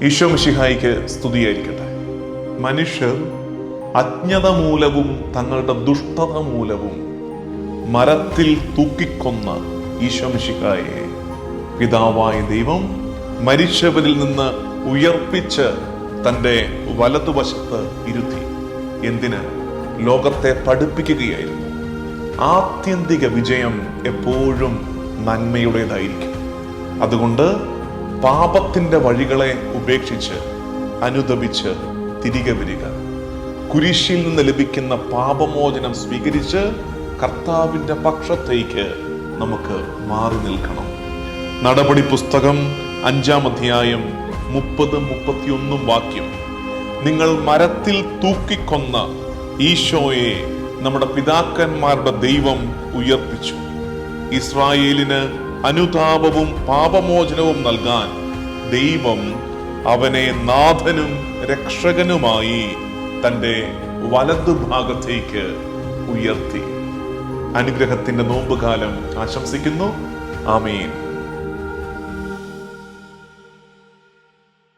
ഈശോ മിശിഹായിക്ക് സ്തുതിയായിരിക്കട്ടെ. മനുഷ്യർ അജ്ഞത മൂലവും തങ്ങളുടെ ദുഷ്ടത മൂലവും മരത്തിൽ തൂക്കിക്കൊന്ന ഈശോ മിശിഹായെ പിതാവായ ദൈവം മരിച്ചവരിൽ നിന്ന് ഉയർപ്പിച്ച് തൻ്റെ വലതുവശത്ത് ഇരുത്തി. എന്തിന്? ലോകത്തെ പഠിപ്പിക്കുകയായിരുന്നു. ആത്യന്തിക വിജയം എപ്പോഴും നന്മയുടേതായിരിക്കും. അതുകൊണ്ട് പാപത്തിൻ്റെ വഴികളെ ഉപേക്ഷിച്ച് അനുദപിച്ച് തിരികെ വരിക. കുരിശിൽ നിന്ന് ലഭിക്കുന്ന പാപമോചനം സ്വീകരിച്ച് കർത്താവിൻ്റെ പക്ഷത്തേക്ക് നമുക്ക് മാറി നിൽക്കണം. നടപടി പുസ്തകം 5-ാം അധ്യായം 30-31 വാക്യം: നിങ്ങൾ മരത്തിൽ തൂക്കിക്കൊന്ന ഈശോയെ നമ്മുടെ പിതാക്കന്മാരുടെ ദൈവം ഉയർപ്പിച്ചു. ഇസ്രായേലിന് അനുതാപവും പാപമോചനവും നൽകാൻ ദൈവം അവനെ നാഥനും രക്ഷകനുമായി തൻ്റെ വലതുഭാഗത്തേക്ക് ഉയർത്തി. അനുഗ്രഹത്തിന്റെ നോമ്പുകാലം ആശംസിക്കുന്നു. ആമേൻ.